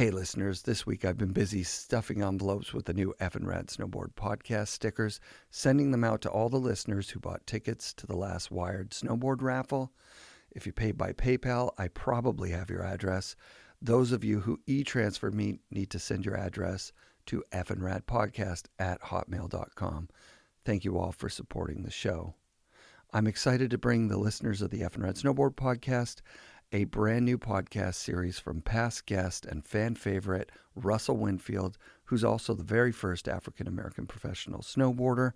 Hey listeners, this week I've been busy stuffing envelopes with the new FNRad Snowboard podcast stickers, sending them out to all the listeners who bought tickets to the last Wired Snowboard raffle. If you paid by PayPal, I probably have your address. Those of you who e-transfer me need to send your address to fnradpodcast@hotmail.com. Thank you all for supporting the show. I'm excited to bring the listeners of the FNRad Snowboard podcast a brand new podcast series from past guest and fan favorite Russell Winfield, who's also the very first African-American professional snowboarder.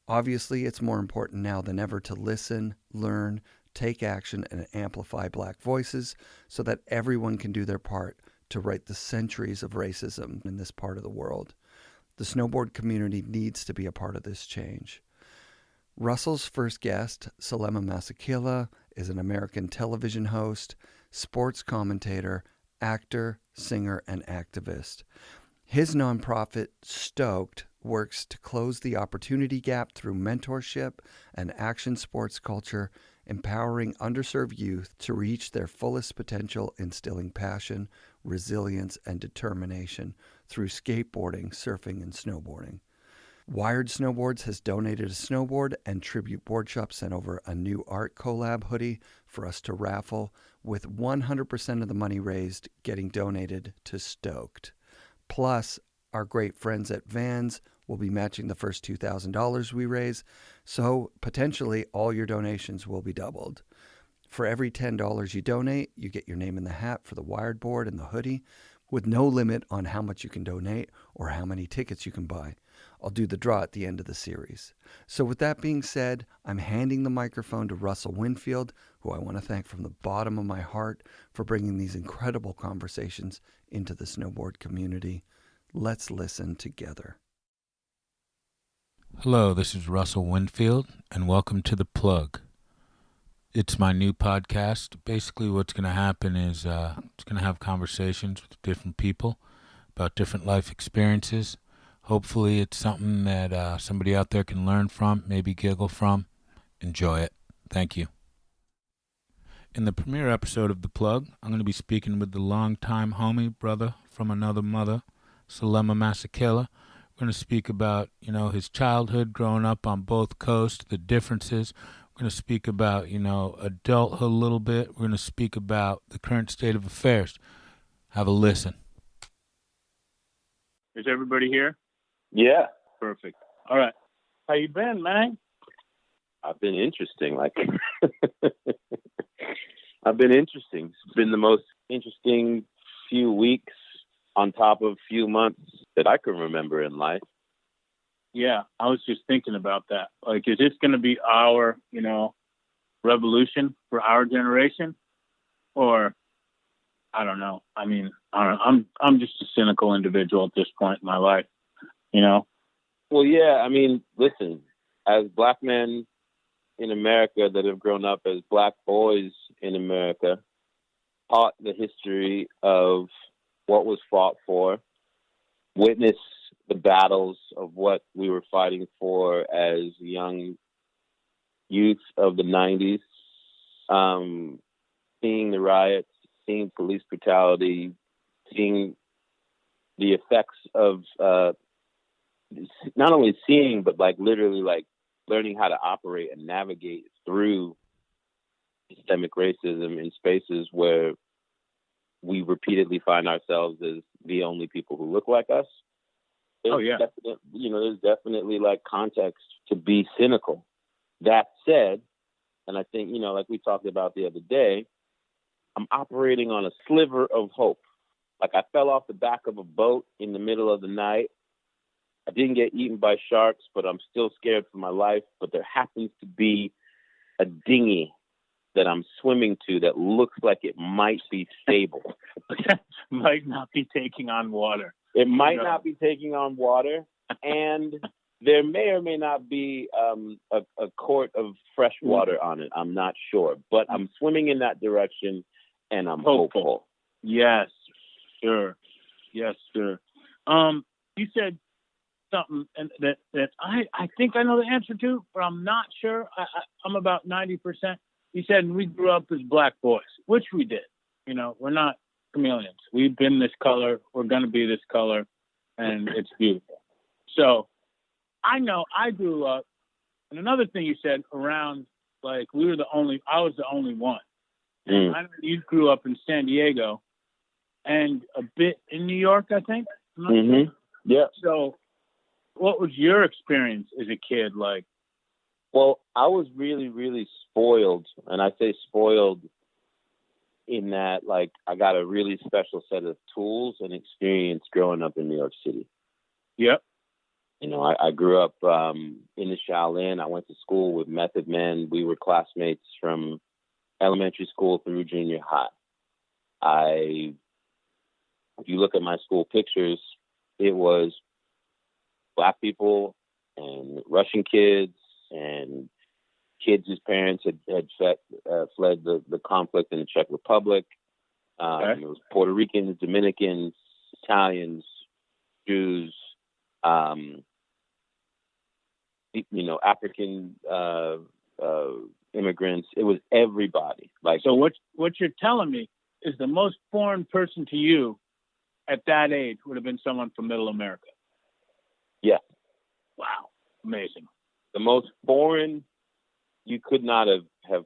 Obviously, it's more important now than ever to listen, learn, take action, and amplify Black voices so that everyone can do their part to right the centuries of racism in this part of the world. The snowboard community needs to be a part of this change. Russell's first guest, Selema Masekela, is an American television host, sports commentator, actor, singer, and activist. His nonprofit, Stoked, works to close the opportunity gap through mentorship and action sports culture, empowering underserved youth to reach their fullest potential, instilling passion, resilience, and determination through skateboarding, surfing, and snowboarding. Wired Snowboards has donated a snowboard, and Tribute Board Shop sent over a new art collab hoodie for us to raffle, with 100% of the money raised getting donated to Stoked. Plus, our great friends at Vans will be matching the first $2,000 we raise, so potentially all your donations will be doubled. For every $10 you donate, you get your name in the hat for the Wired board and the hoodie, with no limit on how much you can donate or how many tickets you can buy. I'll do the draw at the end of the series. So with that being said, I'm handing the microphone to Russell Winfield, who I want to thank from the bottom of my heart for bringing these incredible conversations into the snowboard community. Let's listen together. Hello, this is Russell Winfield, and welcome to The Plug. It's my new podcast. Basically, what's going to happen is it's going to have conversations with different people about different life experiences. Hopefully, it's something that somebody out there can learn from, maybe giggle from. Enjoy it. Thank you. In the premiere episode of The Plug, I'm going to be speaking with the longtime homie, brother from another mother, Selema Masekela. We're going to speak about, his childhood growing up on both coasts, the differences. We're going to speak about, adulthood a little bit. We're going to speak about the current state of affairs. Have a listen. Is everybody here? Yeah. Perfect. All right. How you been, man? I've been interesting. I've been interesting. It's been the most interesting few weeks on top of few months that I can remember in life. Yeah, I was just thinking about that. Like, is this going to be our, revolution for our generation? Or, I don't know. I mean, I'm just a cynical individual at this point in my life, Well, yeah, I mean, listen, as Black men in America that have grown up as Black boys in America, taught the history of what was fought for, witnessed the battles of what we were fighting for as young youth of the 90s, seeing the riots, seeing police brutality, seeing the effects of not only seeing, but literally learning how to operate and navigate through systemic racism in spaces where we repeatedly find ourselves as the only people who look like us. There's definitely context to be cynical. That said, and I think, like we talked about the other day, I'm operating on a sliver of hope. Like, I fell off the back of a boat in the middle of the night. I didn't get eaten by sharks, but I'm still scared for my life. But there happens to be a dinghy that I'm swimming to that looks like it might be stable. Might not be taking on water. It might not be taking on water, and there may or may not be a quart of fresh water on it. I'm not sure, but I'm swimming in that direction, and I'm hopeful. Yes, sure. Yes, sir. You said something that I think I know the answer to, but I'm not sure. I'm about 90%. You said we grew up as Black boys, which we did. We're not chameleons. We've been this color. We're going to be this color, and it's beautiful. So I know I grew up, and another thing you said around, like, I was the only one. And I know you grew up in San Diego and a bit in New York, I think. Mm-hmm. Yeah. So what was your experience as a kid like? Well, I was really, really spoiled. And I say spoiled in that, like, I got a really special set of tools and experience growing up in New York City. Yep. You know, I grew up in the Shaolin. I went to school with Method Men. We were classmates from elementary school through junior high. If you look at my school pictures, it was Black people and Russian kids and kids whose parents had fled the conflict in the Czech Republic. Okay. It was Puerto Ricans, Dominicans, Italians, Jews, African immigrants. It was everybody. Like, so what you're telling me is the most foreign person to you at that age would have been someone from Middle America. Yeah. Wow. Amazing. The most foreign, you could not have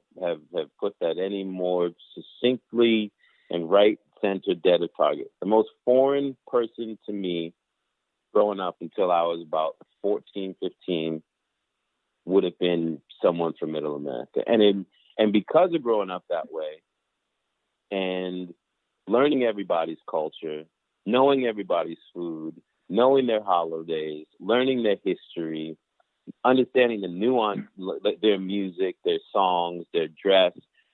put that any more succinctly and right center dead of target. The most foreign person to me growing up until I was about 14, 15 would have been someone from Middle America. And because of growing up that way and learning everybody's culture, knowing everybody's food, knowing their holidays, learning their history, understanding the nuance, their music, their songs, their dress,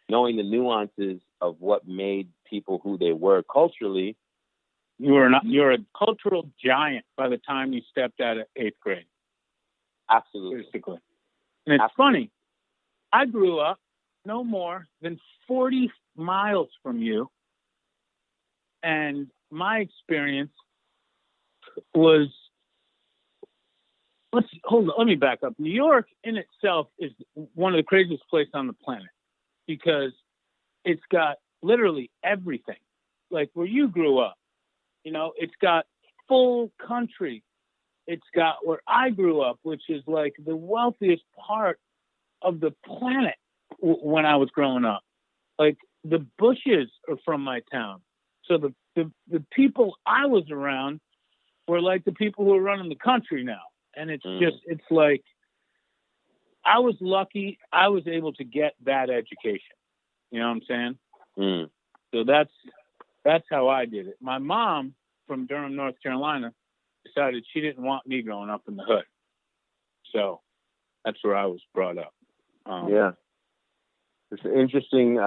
knowing the nuances of what made people who they were culturally. You're a cultural giant by the time you stepped out of 8th grade. Absolutely. Basically. And it's funny. I grew up no more than 40 miles from you. And my experience was, let me back up. New York in itself is one of the craziest places on the planet because it's got literally everything. Like where you grew up, it's got full country. It's got where I grew up, which is like the wealthiest part of the planet when I was growing up. Like the Bushes are from my town. So the people I was around were like the people who are running the country now. And it's it's like, I was lucky I was able to get that education. You know what I'm saying? So that's how I did it. My mom from Durham, North Carolina, decided she didn't want me growing up in the hood. So that's where I was brought up. Yeah. It's interesting,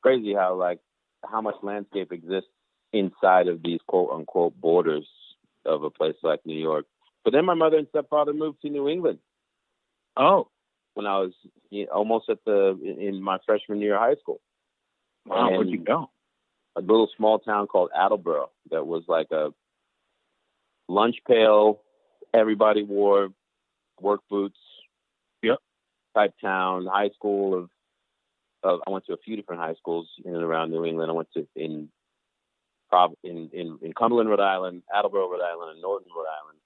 crazy how much landscape exists inside of these quote unquote borders of a place like New York. But then my mother and stepfather moved to New England. Oh. When I was almost in my freshman year of high school. Wow, where'd you go? A little small town called Attleboro that was like a lunch pail, everybody wore work boots. Yep. Type town. High school of I went to a few different high schools in and around New England. I went to in Cumberland, Rhode Island, Attleboro, Rhode Island, and Norton, Rhode Island,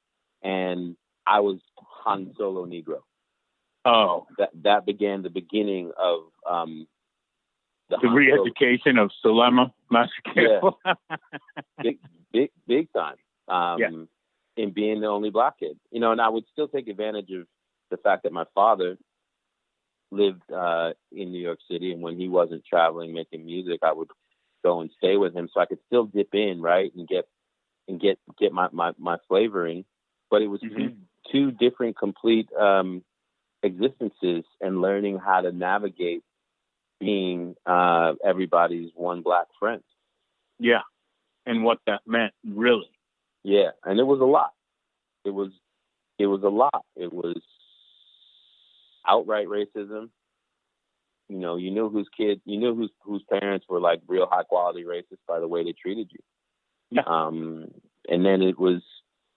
and I was Han Solo Negro. Oh, that began the beginning of the re-education of Selema Masekela. Yeah. big time. In being the only Black kid, and I would still take advantage of the fact that my father lived in New York City, and when he wasn't traveling making music, I would go and stay with him, so I could still dip in, right, and get my flavoring. But it was two different complete existences, and learning how to navigate being everybody's one Black friend. Yeah, and what that meant, really. Yeah, and it was a lot. It was a lot. It was outright racism. You knew whose parents were like real high quality racists by the way they treated you. Yeah. And then it was,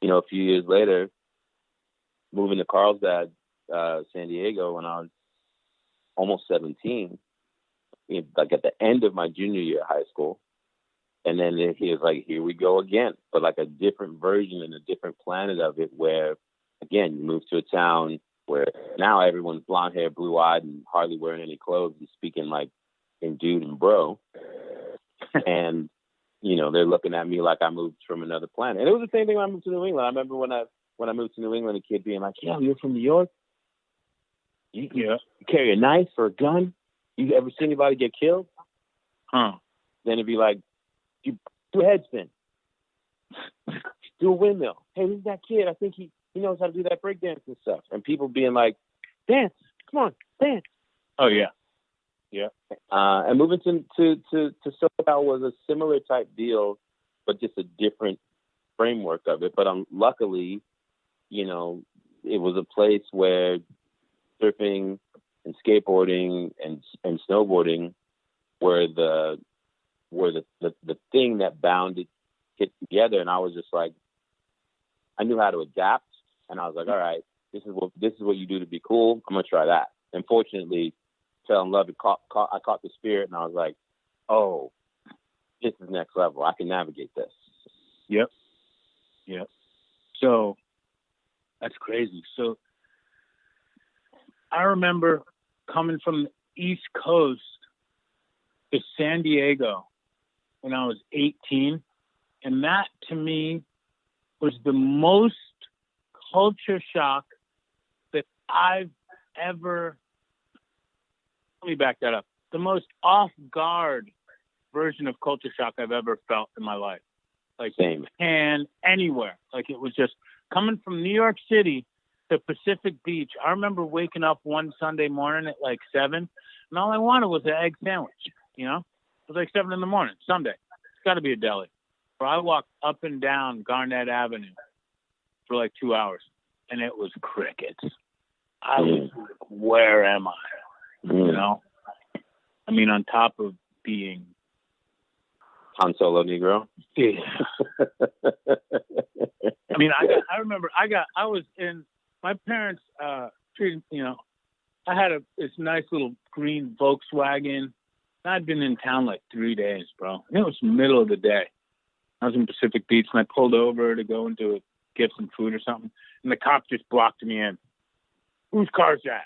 a few years later, moving to Carlsbad, San Diego, when I was almost 17, like at the end of my junior year of high school, And then he was like, here we go again, but like a different version and a different planet of it, where, again, you move to a town where now everyone's blonde hair, blue-eyed, and hardly wearing any clothes and speaking like in dude and bro. And, you know, they're looking at me like I moved from another planet. And it was the same thing when I moved to New England. I remember when I moved to New England, a kid being like, yeah, you're from New York? You carry a knife or a gun? You ever see anybody get killed? Huh. Then it'd be like, you do a head spin. Do a windmill. Hey, this is that kid. I think he knows how to do that breakdance and stuff. And people being like, dance. Come on, dance. Oh, yeah. Yeah. And moving to SoCal was a similar type deal, but just a different framework of it. But luckily, you know, it was a place where surfing and skateboarding and snowboarding were the thing that bound it together. And I was just like, I knew how to adapt, and I was like, all right, this is what you do to be cool. I'm gonna try that. And fortunately, fell in love. I caught the spirit, and I was like, oh, this is next level. I can navigate this. Yep. So that's crazy. So I remember coming from the East Coast to San Diego when I was 18. And that, to me, was the most culture shock that I've ever... Let me back that up. The most off-guard version of culture shock I've ever felt in my life. Like, Same. And anywhere. Like, it was just coming from New York City to Pacific Beach. I remember waking up one Sunday morning at like 7, and all I wanted was an egg sandwich, you know? It was like 7 in the morning, Sunday. It's got to be a deli. Where I walked up and down Garnett Avenue for like 2 hours, and it was crickets. I was like, where am I? You know? I mean, on top of being Han Solo Negro. Yeah. I mean, I was in my parents, treated, you know, I had this nice little green Volkswagen. I'd been in town like 3 days, bro. And it was the middle of the day. I was in Pacific Beach, and I pulled over to go into get some food or something. And the cop just blocked me in. Whose car's that?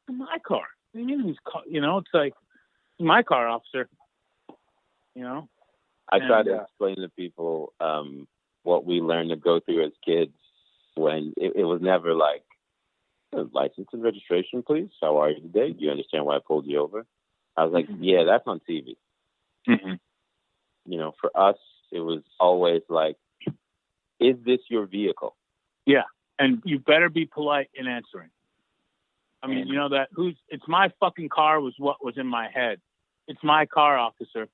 My car. What do you mean whose car? You know, it's like, my car, officer. You know? I try to explain to people what we learned to go through as kids when it was never like, license and registration, please. How are you today? Do you understand why I pulled you over? I was like, yeah, that's on TV. Mm-hmm. You know, for us, it was always like, is this your vehicle? Yeah. And you better be polite in answering. I mean, you know that it's my fucking car was what was in my head. It's my car, officer,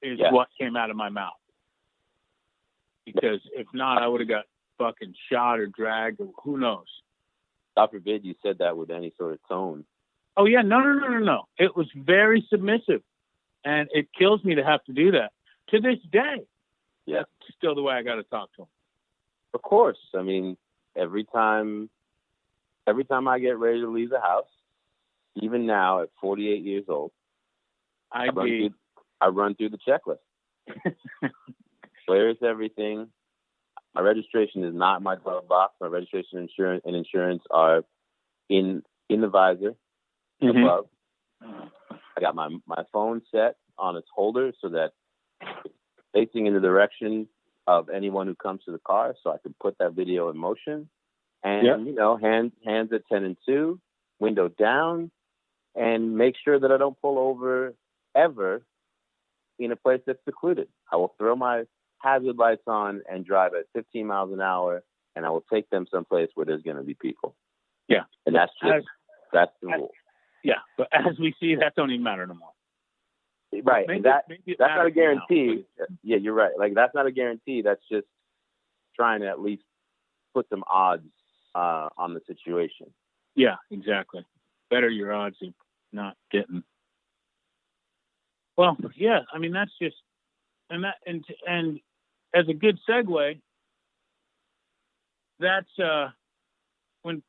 is what came out of my mouth. Because if not, I would have got fucking shot or dragged or who knows. God forbid you said that with any sort of tone. Oh, yeah. No. It was very submissive. And it kills me to have to do that. To this day. Yeah. That's still the way I got to talk to him. Of course. I mean, every time I get ready to leave the house, even now at 48 years old, I run through the checklist. Where is everything? My registration is not in my glove box. My registration and insurance are in the visor, above. I got my phone set on its holder so that it's facing in the direction of anyone who comes to the car, so I can put that video in motion. And, you know, hands at 10 and 2, window down, and make sure that I don't pull over ever in a place that's secluded. I will throw my hazard lights on and drive at 15 miles an hour, and I will take them someplace where there's going to be people. Yeah. And that's the rule. Yeah. But as we see, that don't even matter no more. Right. Maybe, and that's not a guarantee. Yeah, you're right. Like, that's not a guarantee. That's just trying to at least put some odds on the situation. Yeah, exactly. Better your odds of not getting. Well, yeah. I mean, that's just, and as a good segue, that's when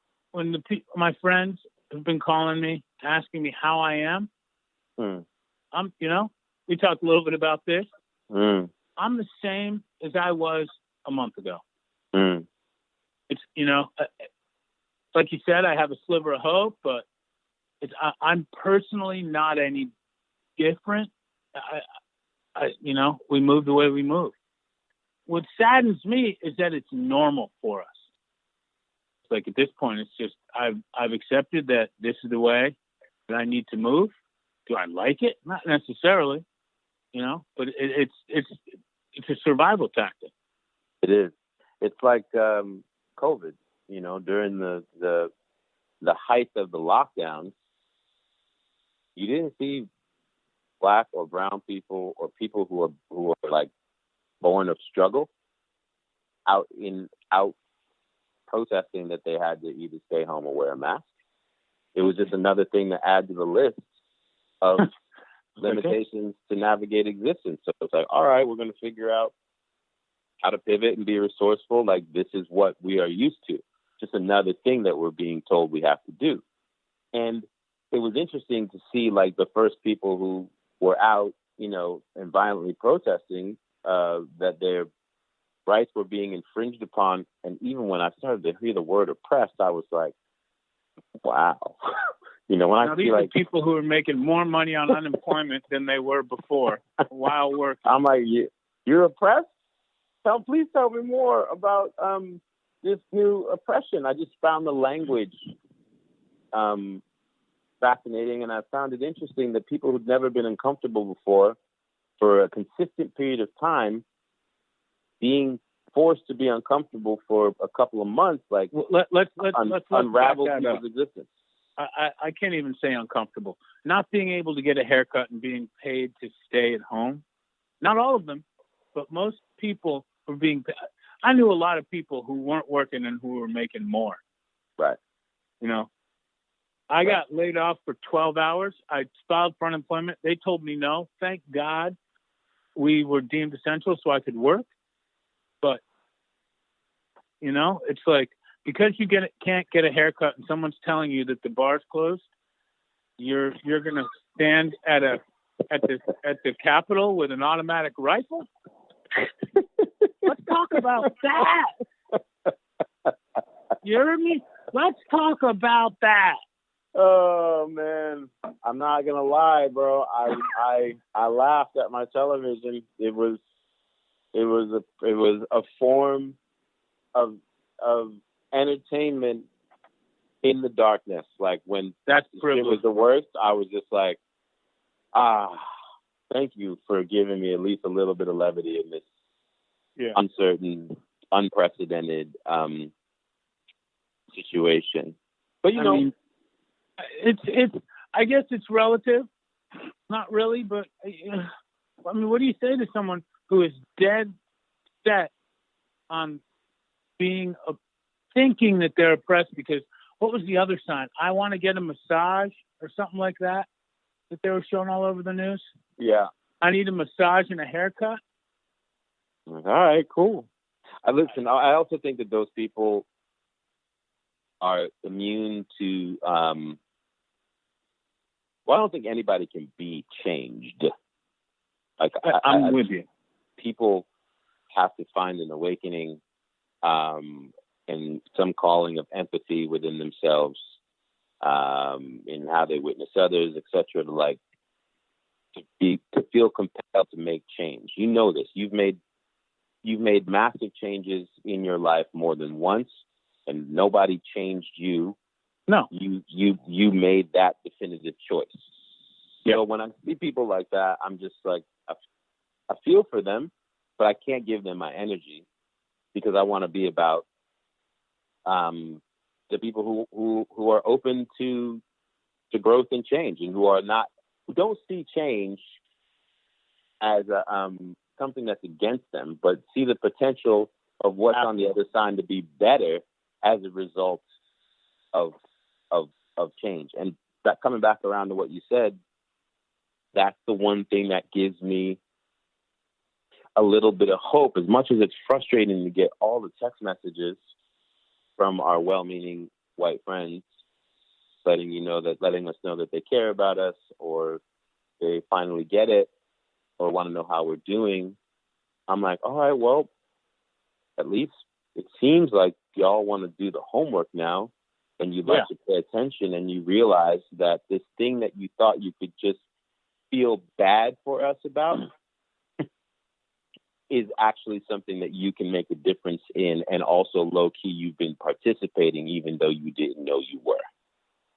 my friends have been calling me, asking me how I am. I'm we talked a little bit about this. Mm. I'm the same as I was a month ago. Mm. It's, like you said, I have a sliver of hope, but I'm personally not any different. We move the way we move. What saddens me is that it's normal for us. It's like at this point, it's just I've accepted that this is the way that I need to move. Do I like it? Not necessarily, but it's a survival tactic. It is. It's like COVID. During the height of the lockdowns, you didn't see Black or brown people or people who are like born of struggle out protesting that they had to either stay home or wear a mask. It was just another thing to add to the list of limitations to navigate existence. So it's like, all right, we're going to figure out how to pivot and be resourceful. Like, this is what we are used to. Just another thing that we're being told we have to do. And it was interesting to see, like, the first people who were out, and violently protesting that their rights were being infringed upon. And even when I started to hear the word oppressed, I was like, wow. When now, these are people who are making more money on unemployment than they were before while working. I'm like, you're oppressed? Please tell me more about this new oppression. I just found the language fascinating, and I found it interesting that people who'd never been uncomfortable before, for a consistent period of time, being forced to be uncomfortable for a couple of months, like let's unravel people's existence. I can't even say uncomfortable. Not being able to get a haircut and being paid to stay at home. Not all of them, but most people were being paid. I knew a lot of people who weren't working and who were making more. Right. I got laid off for 12 hours. I filed for unemployment. They told me no. Thank God we were deemed essential so I could work. But, it's like, because you can't get a haircut and someone's telling you that the bar's closed, you're going to stand at the Capitol with an automatic rifle? Let's talk about that. You hear me? Let's talk about that. Oh man, I'm not gonna lie, bro. I laughed at my television. It was a form of entertainment in the darkness. Like, when that's it was the worst, I was just like, thank you for giving me at least a little bit of levity in this uncertain, unprecedented situation. But it's I guess it's relative. Not really, but what do you say to someone who is dead set on being thinking that they're oppressed? Because what was the other sign? I want to get a massage or something like that they were showing all over the news. Yeah. I need a massage and a haircut. All right, cool. I also think that those people are immune to I don't think anybody can be changed. Like, I'm with you. People have to find an awakening and some calling of empathy within themselves in how they witness others, etc. To feel compelled to make change. You know this. You've made massive changes in your life more than once, and nobody changed you. No, you made that definitive choice. Yep. So when I see people like that, I'm just like, I feel for them, but I can't give them my energy because I want to be about the people who are open to growth and change, and who don't see change as something that's against them, but see the potential of what's on the other side to be better as a result of change. And that, coming back around to what you said, that's the one thing that gives me a little bit of hope. As much as it's frustrating to get all the text messages from our well-meaning white friends letting us know that they care about us, or they finally get it, or want to know how we're doing, I'm like, all right, well, at least it seems like y'all want to do the homework now, and you'd like to pay attention, and you realize that this thing that you thought you could just feel bad for us about is actually something that you can make a difference in, and also low-key you've been participating even though you didn't know you were.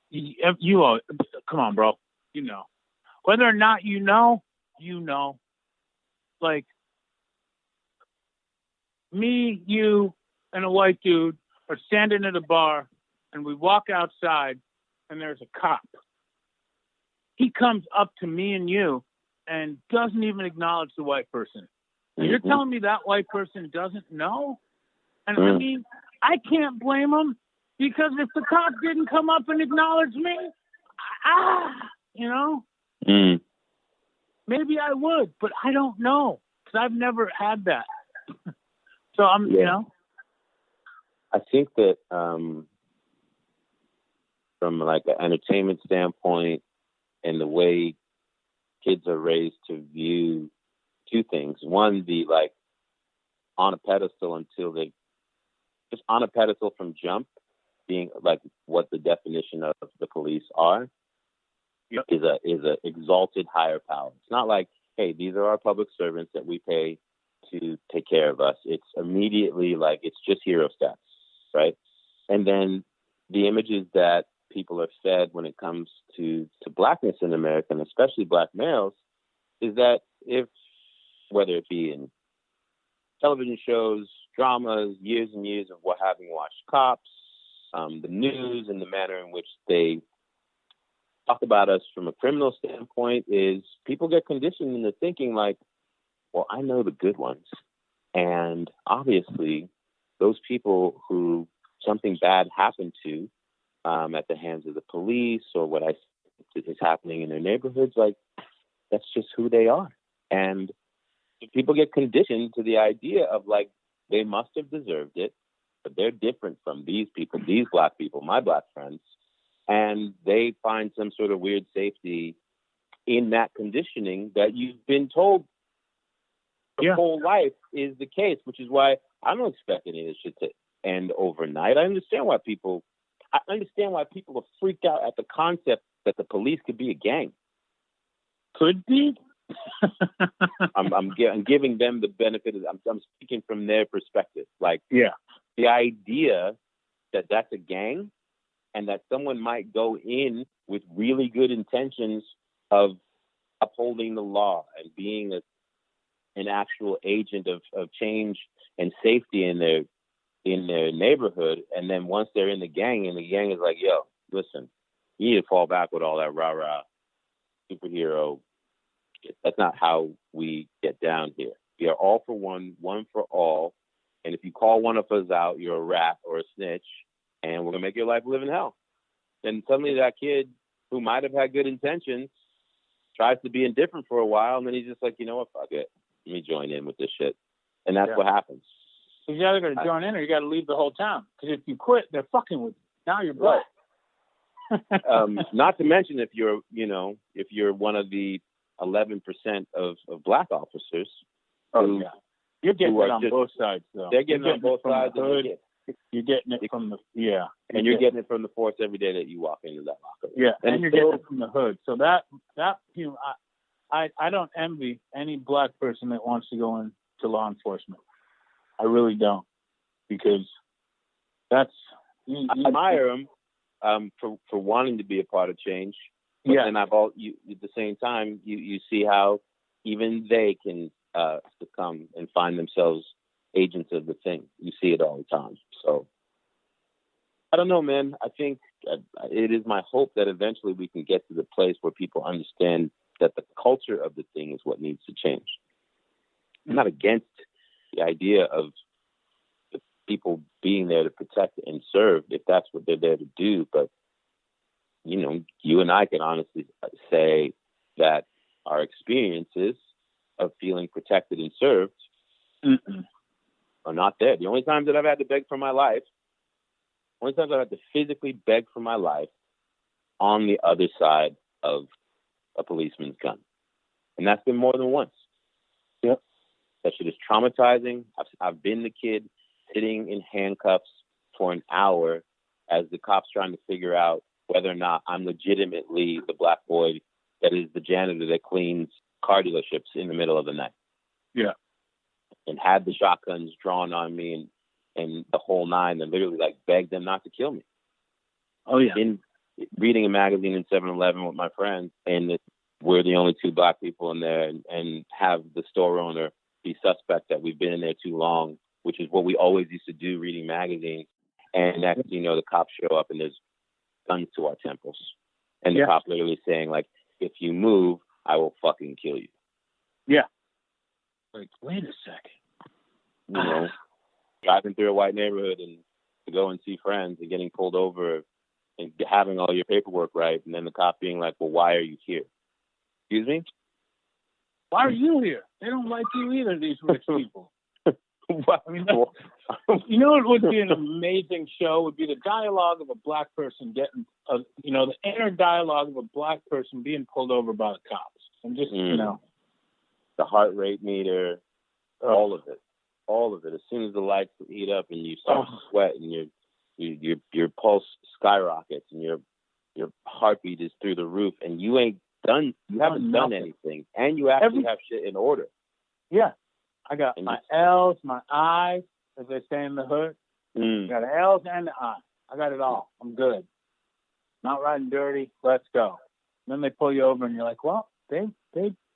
You are, come on, bro. You know. Whether or not you know. Like, me, you, and a white dude are standing at a bar, and we walk outside, and there's a cop. He comes up to me and you and doesn't even acknowledge the white person. Mm-hmm. You're telling me that white person doesn't know? And I mean, I can't blame him, because if the cop didn't come up and acknowledge me, you know, maybe I would, but I don't know, because I've never had that. So you know. I think that from like an entertainment standpoint and the way kids are raised to view two things. One, the like on a pedestal until they just on a pedestal from jump, being like what the definition of the police are, is a exalted higher power. It's not like, hey, these are our public servants that we pay to take care of us. It's immediately like it's just hero stats, right? And then the images that people are fed when it comes to blackness in America, and especially black males, is that if, whether it be in television shows, dramas, years and years of having watched Cops, the news, and the manner in which they talk about us from a criminal standpoint, is people get conditioned into thinking like, well, I know the good ones. And obviously, those people who something bad happened to at the hands of the police, or what I think is happening in their neighborhoods, like, that's just who they are. And people get conditioned to the idea of like, they must have deserved it, but they're different from these people, these black people, my black friends. And they find some sort of weird safety in that conditioning that you've been told your whole life is the case, which is why I don't expect any of this shit to end overnight. I understand why people are freaked out at the concept that the police could be a gang. Could be. I'm giving them the benefit of, I'm speaking from their perspective. Like, the idea that that's a gang and that someone might go in with really good intentions of upholding the law and being an actual agent of change and safety in their neighborhood, and then once they're in the gang, and the gang is like, yo, listen, you need to fall back with all that rah-rah superhero. That's not how we get down here. We are all for one for all. And if you call one of us out, you're a rat or a snitch, and we're going to make your life live in hell. And suddenly that kid who might have had good intentions tries to be indifferent for a while, and then he's just like, you know what, fuck it. Let me join in with this shit. And that's what happens. So you either got to join in or you got to leave the whole town. Because if you quit, they're fucking with you. Now you're black. Not to mention if you're one of the 11% of black officers. You're getting it on both sides, though. They're getting it on both sides. You're getting it from the and you're getting it from the force every day that you walk into that locker. Yeah, and you're getting it from the hood. So that I don't envy any black person that wants to go into law enforcement. I really don't, because that's. I admire them for wanting to be a part of change. But then at the same time, you see how even they can succumb and find themselves agents of the thing. You see it all the time. So I don't know, man. I think it is my hope that eventually we can get to the place where people understand that the culture of the thing is what needs to change. I'm not against the idea of the people being there to protect and serve if that's what they're there to do. But, you and I can honestly say that our experiences of feeling protected and served are not there. The only times that I've had to beg for my life, only times I've had to physically beg for my life on the other side of a policeman's gun. And that's been more than once. That shit is traumatizing. I've been the kid sitting in handcuffs for an hour as the cops trying to figure out whether or not I'm legitimately the black boy that is the janitor that cleans car dealerships in the middle of the night. Yeah. And had the shotguns drawn on me and the whole nine, and literally like begged them not to kill me. Oh, yeah. In reading a magazine in 7-Eleven with my friends, and we're the only two black people in there, and have the store owner be suspect that we've been in there too long, which is what we always used to do reading magazines. And next, you know, the cops show up and there's guns to our temples. And the cop literally saying, like, if you move, I will fucking kill you. Yeah. Like, wait a second. You know, driving through a white neighborhood and to go and see friends and getting pulled over and having all your paperwork right. And then the cop being like, well, why are you here? Excuse me? Why are you here? They don't like you either, these rich people. I mean, you know what would be an amazing show would be the dialogue of a black person getting, the inner dialogue of a black person being pulled over by the cops. And just, you know. The heart rate meter, all of it. As soon as the lights heat up and you start to sweat and your pulse skyrockets and your heartbeat is through the roof and you haven't done anything, and you actually have shit in order. Yeah. I got my L's, my I's, as they say in the hood. I got the L's and the I. I got it all. I'm good. Not riding dirty. Let's go. And then they pull you over and you're like, well, they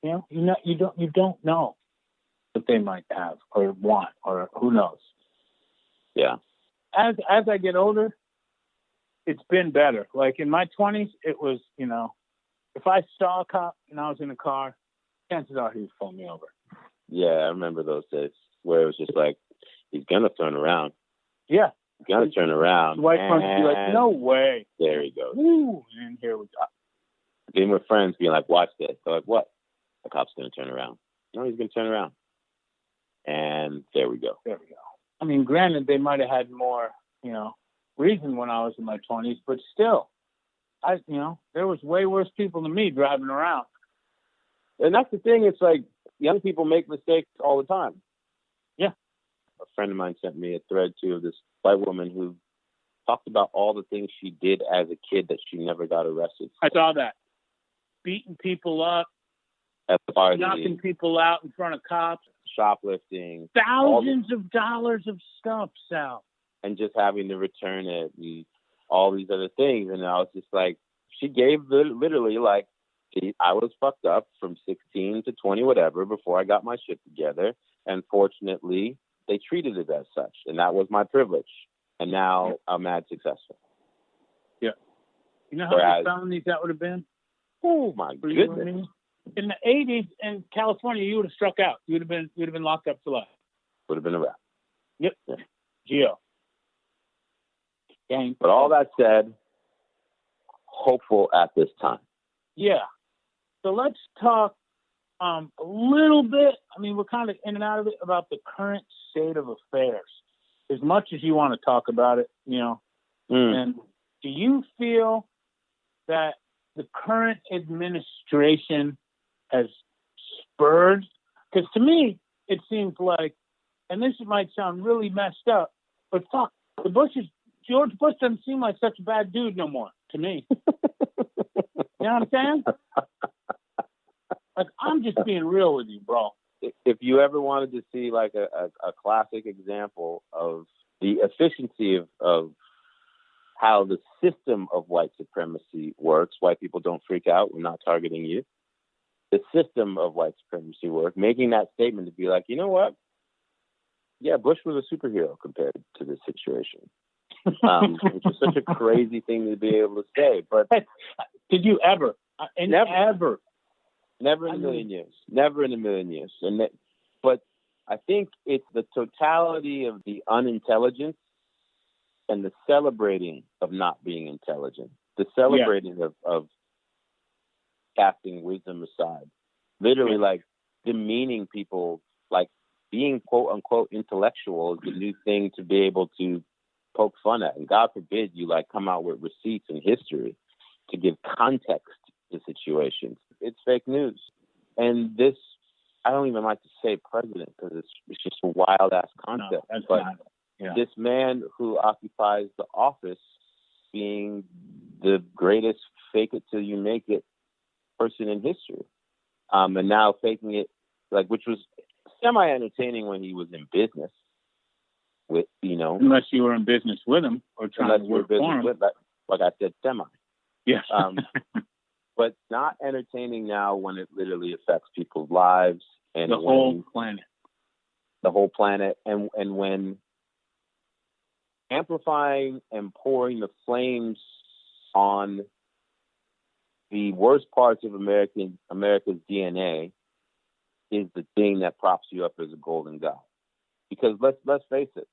you don't know what they might have or want or who knows. Yeah. As I get older, it's been better. Like in my 20s, it was, if I saw a cop and I was in a car, chances are he would pull me over. Yeah, I remember those days where it was just like, he's going to turn around. Yeah. He's going to turn around. White front would be like, no way. There he goes. Ooh, and here we go. Being with friends being like, watch this. They're like, what? The cop's going to turn around. No, he's going to turn around. And there we go. There we go. I mean, granted, they might have had more, reason when I was in my 20s, but still, there was way worse people than me driving around. And that's the thing. It's like young people make mistakes all the time. Yeah. A friend of mine sent me a thread, too, of this white woman who talked about all the things she did as a kid that she never got arrested for. I saw that. Beating people up. At the party. Knocking people out in front of cops. Shoplifting. Thousands of dollars of stuff, Sal. And just having to return it and all these other things. And I was just like, she gave literally like, I was fucked up from 16 to 20, whatever, before I got my shit together. And fortunately, they treated it as such. And that was my privilege. And now I'm mad successful. Yeah. You know how many felonies that would have been? Oh, my goodness. In the 80s in California, you would have struck out. You would have been locked up for life. Would have been a wrap. Yep. Yeah. Geo. Gang. But all that said, hopeful at this time. Yeah. So let's talk a little bit. I mean, we're kind of in and out of it about the current state of affairs. As much as you want to talk about it, And do you feel that the current administration has spurred? Because to me, it seems like, and this might sound really messed up, but fuck, George Bush doesn't seem like such a bad dude no more to me. You know what I'm saying? Like, I'm just being real with you, bro. If you ever wanted to see like a classic example of the efficiency of how the system of white supremacy works, white people don't freak out, we're not targeting you. The system of white supremacy work, making that statement to be like, you know what? Yeah, Bush was a superhero compared to this situation. Which is such a crazy thing to be able to say. But did you ever? Never. Never in a million years. Never in a million years. But I think it's the totality of the unintelligence and the celebrating of not being intelligent. The celebrating of casting wisdom aside. Literally like demeaning people, like being quote unquote intellectual is the new thing to be able to poke fun at. And God forbid you like come out with receipts and history to give context to situations. It's fake news. And this I don't even like to say president because it's just a wild ass concept. No, that's but not. Yeah. this man who occupies the office being the greatest fake it till you make it person in history. And now faking it, like, which was semi-entertaining when he was in business with, unless you were in business with him or trying to work for him. Like I said, semi. Yes. But not entertaining now when it literally affects people's lives and the whole planet. The whole planet. And when amplifying and pouring the flames on the worst parts of America's DNA is the thing that props you up as a golden god. Because let's face it,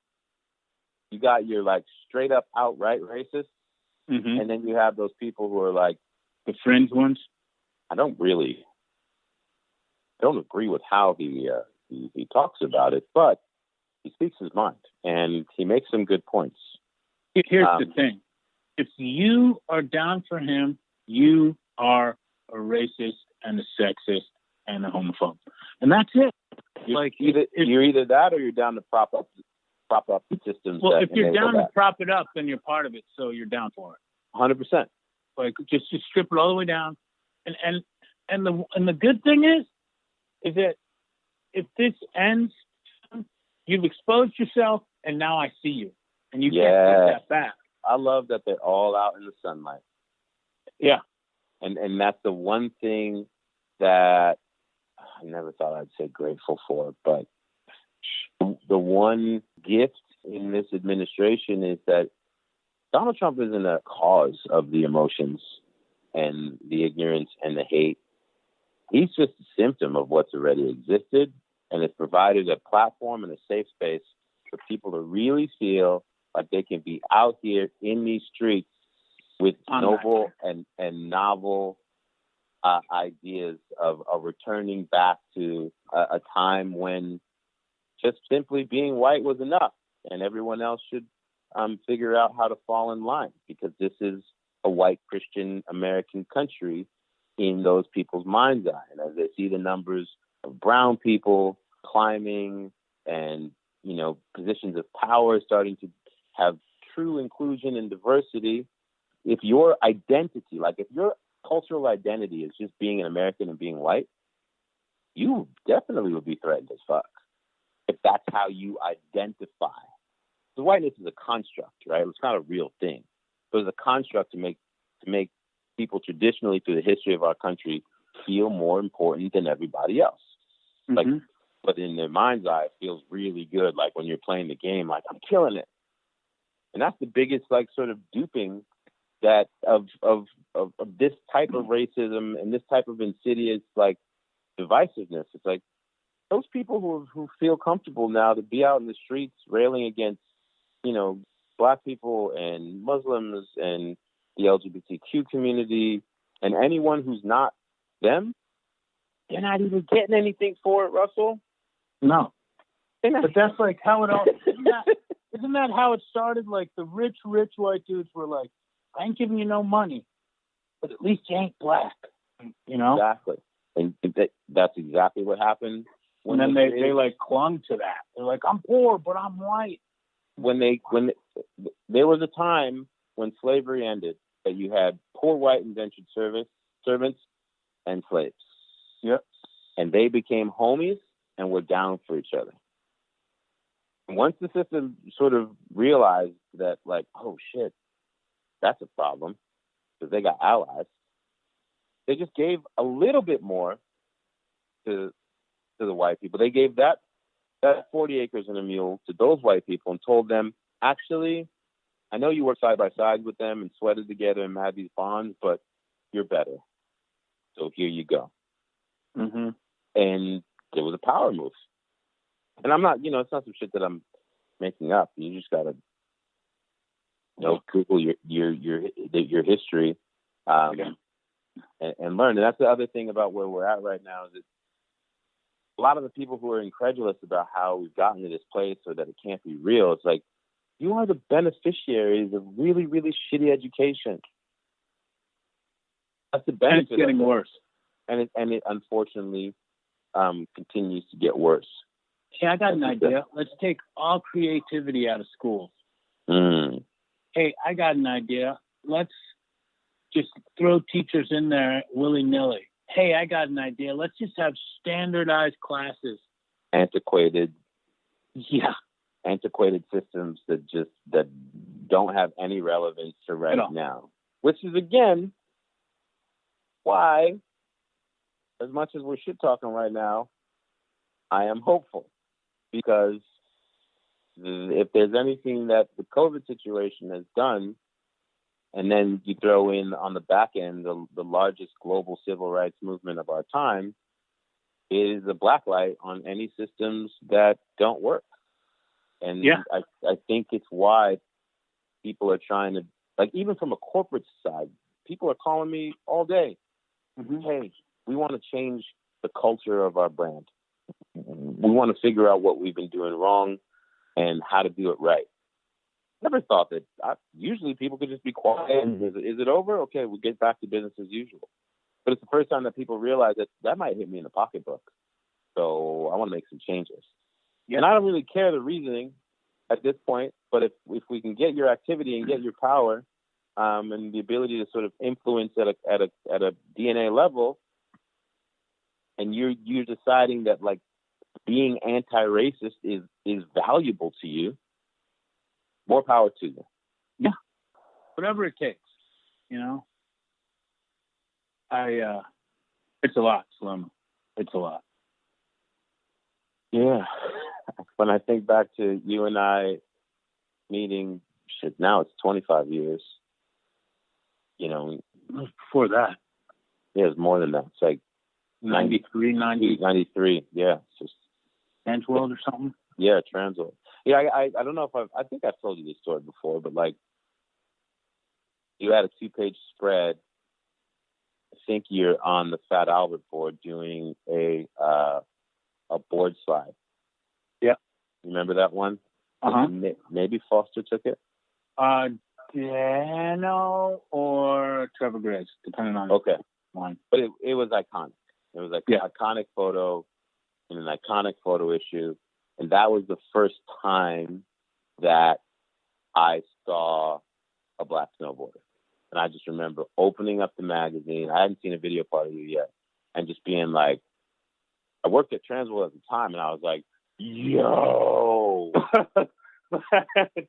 you got your like straight up outright racist, and then you have those people who are like the fringe ones. I don't agree with how he talks about it, but he speaks his mind and he makes some good points. Here's the thing: if you are down for him, you are a racist and a sexist and a homophobe, and that's it. You're either that or you're down to prop up the systems. Well, if you're down to prop it up, then you're part of it, so you're down for it. 100%. Like just strip it all the way down, and the good thing is that if this ends, you've exposed yourself, and now I see you, and you can't take that back. I love that they're all out in the sunlight. Yeah, and that's the one thing that I never thought I'd say grateful for, but the one gift in this administration is that Donald Trump isn't a cause of the emotions and the ignorance and the hate. He's just a symptom of what's already existed, and it's provided a platform and a safe space for people to really feel like they can be out here in these streets with noble and novel ideas of returning back to a time when just simply being white was enough and everyone else should figure out how to fall in line, because this is a white Christian American country in those people's mind's eye. And as they see the numbers of brown people climbing and, positions of power starting to have true inclusion and diversity, if your identity, like if your cultural identity is just being an American and being white, you definitely would be threatened as fuck if that's how you identify. The whiteness is a construct, right? It's not a real thing. But it's a construct to make people traditionally through the history of our country feel more important than everybody else. Like, but in their mind's eye, it feels really good. Like when you're playing the game, like I'm killing it. And that's the biggest, like, sort of duping that of this type of racism and this type of insidious, like, divisiveness. It's like those people who feel comfortable now to be out in the streets railing against, Black people and Muslims and the LGBTQ community and anyone who's not them, they're not even getting anything for it, Russell. No. But that's like how it all isn't that how it started? Like the rich white dudes were like, I ain't giving you no money, but at least you ain't black. Exactly. And that's exactly what happened. And then they like clung to that. They're like, I'm poor, but I'm white. When there was a time when slavery ended that you had poor white indentured servants and slaves. Yep. And they became homies and were down for each other. And once the system sort of realized that, like, oh shit, that's a problem, because they got allies, they just gave a little bit more to the white people. They gave that 40 acres and a mule to those white people and told them, actually, I know you work side by side with them and sweated together and had these bonds, but you're better. So here you go. Mm-hmm. And it was a power move. And I'm not, it's not some shit that I'm making up. You just gotta, Google your history, and learn. And that's the other thing about where we're at right now is that a lot of the people who are incredulous about how we've gotten to this place or that it can't be real, it's like, you are the beneficiaries of really, really shitty education. That's the benefit. And it's getting worse. And it unfortunately continues to get worse. Hey, I got an idea. Let's take all creativity out of schools. Mm. Hey, I got an idea. Let's just throw teachers in there willy-nilly. Hey, I got an idea. Let's just have standardized classes. Antiquated systems that don't have any relevance to right now. Which is, again, why, as much as we're shit talking right now, I am hopeful. Because if there's anything that the COVID situation has done, and then you throw in on the back end the largest global civil rights movement of our time, it is a blacklight on any systems that don't work. And I think it's why people are trying to, like, even from a corporate side, people are calling me all day. Mm-hmm. Hey, we want to change the culture of our brand. We want to figure out what we've been doing wrong and how to do it right. Never thought that. Usually people could just be quiet. Is it over? Okay, we'll get back to business as usual. But it's the first time that people realize that might hit me in the pocketbook. So I want to make some changes. Yeah. And I don't really care the reasoning at this point, but if we can get your activity and get your power and the ability to sort of influence at a DNA level, and you're deciding that, like, being anti-racist is valuable to you, more power to you. Yeah. Whatever it takes, you know. It's a lot, Selema. It's a lot. Yeah. When I think back to you and I meeting, now it's 25 years. You know. Before that. Yeah, it's more than that. It's like 93. Yeah. It's just Transworld or something? Yeah, Transworld. Yeah, I don't know if I think I've told you this story before, but, like, you had a 2-page spread. I think you're on the Fat Albert board doing a board slide. Yeah. You remember that one? Uh-huh. Maybe Foster took it? Dano or Trevor Grace, depending on one. But it was iconic. It was like an iconic photo in an iconic photo issue. And that was the first time that I saw a black snowboarder. And I just remember opening up the magazine. I hadn't seen a video part of you yet. And just being like, I worked at Transworld at the time, and I was like, yo.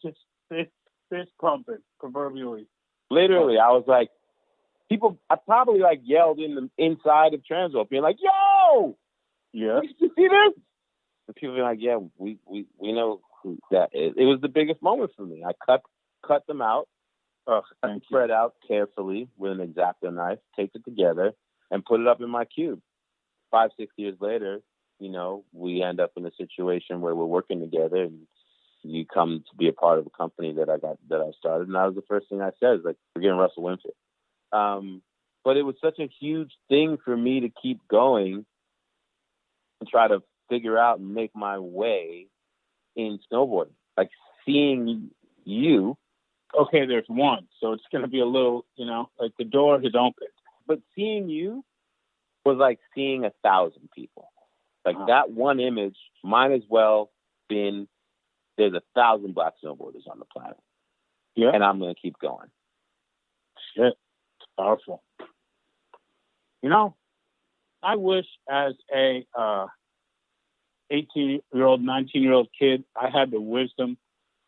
Just fist pumping, proverbially. Literally, I was like, I probably, like, yelled in the inside of Transworld, being like, yo! Yeah. Did you see this? And people were like, yeah, we know who that is. It was the biggest moment for me. I cut them out, spread out carefully with an X-Acto knife, taped it together, and put it up in my cube. 5-6 years later, you know, we end up in a situation where we're working together, and you come to be a part of a company that I started, and that was the first thing I said, is like, we're getting Russell Winfield. But it was such a huge thing for me to keep going and try to figure out and make my way in snowboarding. Like, seeing you. Okay, there's one, so it's going to be a little, you know, like the door has opened. But seeing you was like seeing 1,000 people. Like, that one image might as well been, there's 1,000 black snowboarders on the planet. Yeah. And I'm going to keep going. Shit. It's powerful. You know, I wish as a 18-year-old, 19-year-old kid, I had the wisdom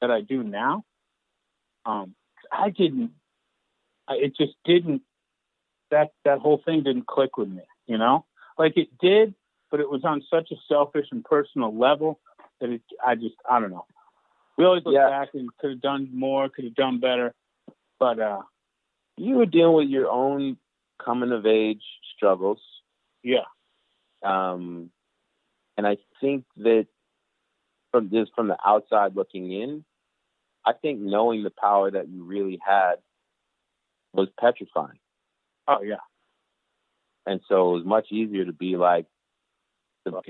that I do now. It just didn't, that whole thing didn't click with me, you know? Like, it did, but it was on such a selfish and personal level that I don't know. We always look back and could have done more, could have done better, but you were dealing with your own coming of age struggles. Yeah. And I think that from the outside looking in, I think knowing the power that you really had was petrifying. Oh, yeah. And so it was much easier to be like the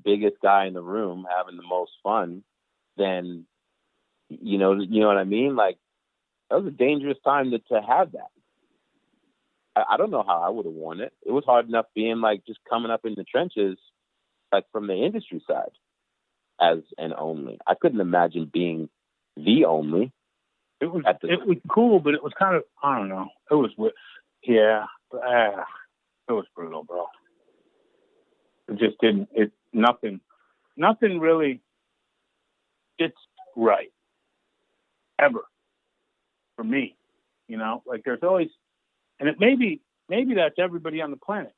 biggest guy in the room having the most fun than, you know what I mean? Like, that was a dangerous time to have that. I don't know how I would have worn it. It was hard enough being, like, just coming up in the trenches like from the industry side as an only. I couldn't imagine being the only. It was cool, but it was kind of, I don't know. It was, yeah, it was brutal, bro. It just didn't, nothing really gets right ever for me, you know, like there's always, and it maybe that's everybody on the planet,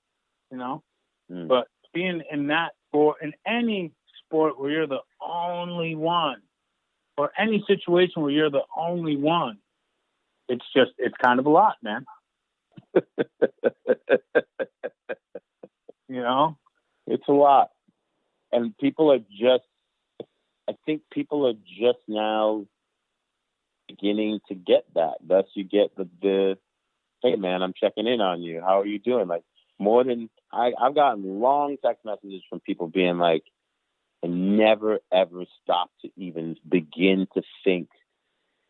you know, but being in that, or in any sport where you're the only one, or any situation where you're the only one, it's kind of a lot, man. You know, it's a lot. And I think people are just now beginning to get that. Thus you get the hey man, I'm checking in on you. How are you doing? Like more than I've gotten long text messages from people being like, I never ever stopped to even begin to think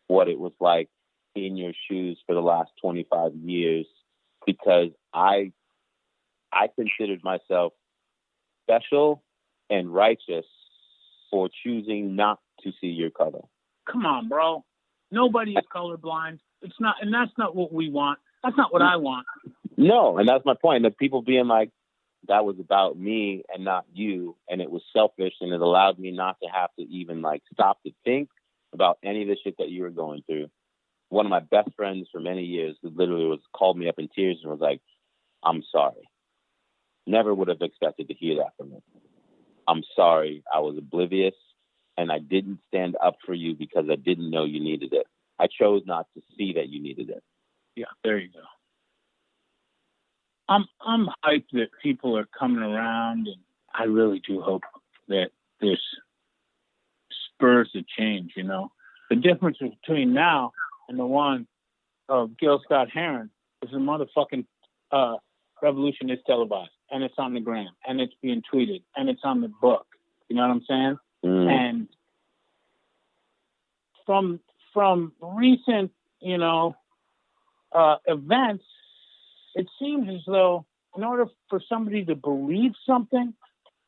what it was like in your shoes for the last 25 years, because I considered myself special and righteous for choosing not to see your color. Come on, bro. Nobody is colorblind. It's not, and that's not what we want. That's not what I want. No, and that's my point. The people being like, that was about me and not you, and it was selfish, and it allowed me not to have to even like stop to think about any of the shit that you were going through. One of my best friends for many years literally called me up in tears and was like, I'm sorry. Never would have expected to hear that from me. I'm sorry. I was oblivious, and I didn't stand up for you because I didn't know you needed it. I chose not to see that you needed it. Yeah, there you go. I'm hyped that people are coming around, and I really do hope that this spurs a change, you know. The difference between now and the one of Gil Scott-Heron is the motherfucking revolution is televised, and it's on the gram, and it's being tweeted, and it's on the book. You know what I'm saying? And from recent, you know, events, it seems as though in order for somebody to believe something,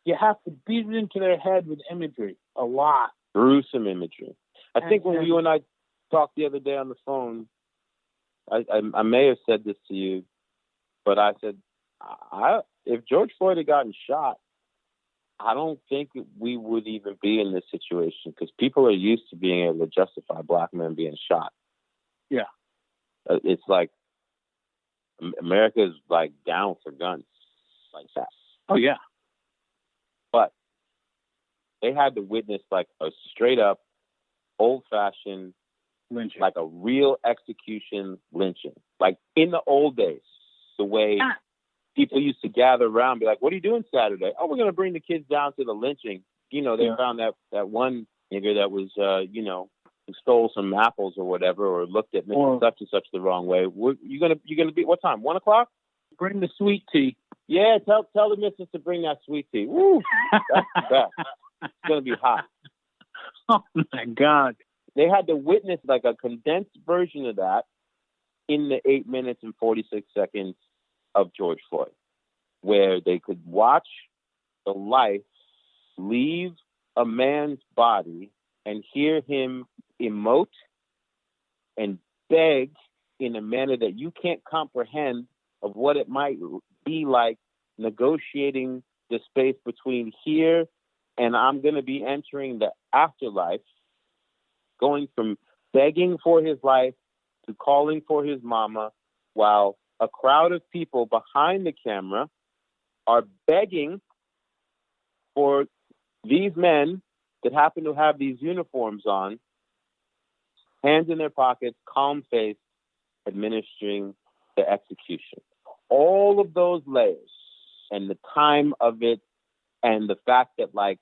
you have to beat it into their head with imagery a lot. Gruesome imagery. I think when you and I talked the other day on the phone, I may have said this to you, but I said, if George Floyd had gotten shot, I don't think we would even be in this situation, because people are used to being able to justify black men being shot. Yeah. It's like America is like down for guns like that. Oh, yeah. But they had to witness like a straight up, old-fashioned lynching, like a real execution lynching. Like in the old days, the way people used to gather around and be like, what are you doing Saturday? Oh, we're going to bring the kids down to the lynching. You know, they found that one nigger that was, you know, who stole some apples or whatever, or looked at Mr. Such and Such the wrong way. You're gonna be, what time? 1 o'clock? Bring the sweet tea. Yeah, tell the missus to bring that sweet tea. Woo! That's the best. It's gonna be hot. Oh my God. They had to witness like a condensed version of that in the 8 minutes and 46 seconds of George Floyd, where they could watch the life leave a man's body and hear him emote and beg in a manner that you can't comprehend of what it might be like negotiating the space between here and I'm going to be entering the afterlife, going from begging for his life to calling for his mama, while a crowd of people behind the camera are begging for these men that happen to have these uniforms on, hands in their pockets, calm face, administering the execution. All of those layers and the time of it, and the fact that like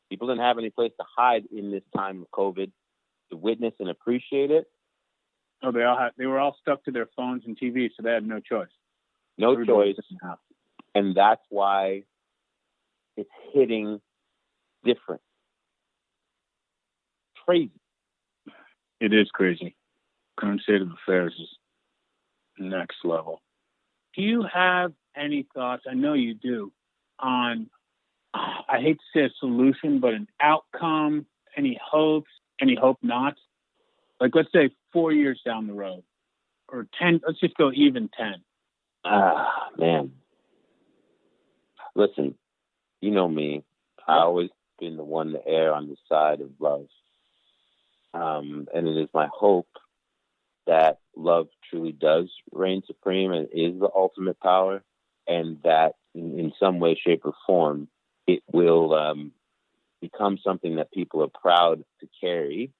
people didn't have any place to hide in this time of COVID to witness and appreciate it. Oh, they were all stuck to their phones and TV, so they had no choice. No choice. And that's why it's hitting different. Crazy. It is crazy. Current state of affairs is next level. Do you have any thoughts, I know you do, on I hate to say a solution, but an outcome, any hopes, any hope not. Like, let's say 4 years down the road, or 10, let's just go even 10. Man. Listen, you know me. I always been the one to err on the side of love. And it is my hope that love truly does reign supreme and is the ultimate power, and that in some way, shape, or form, it will become something that people are proud to carry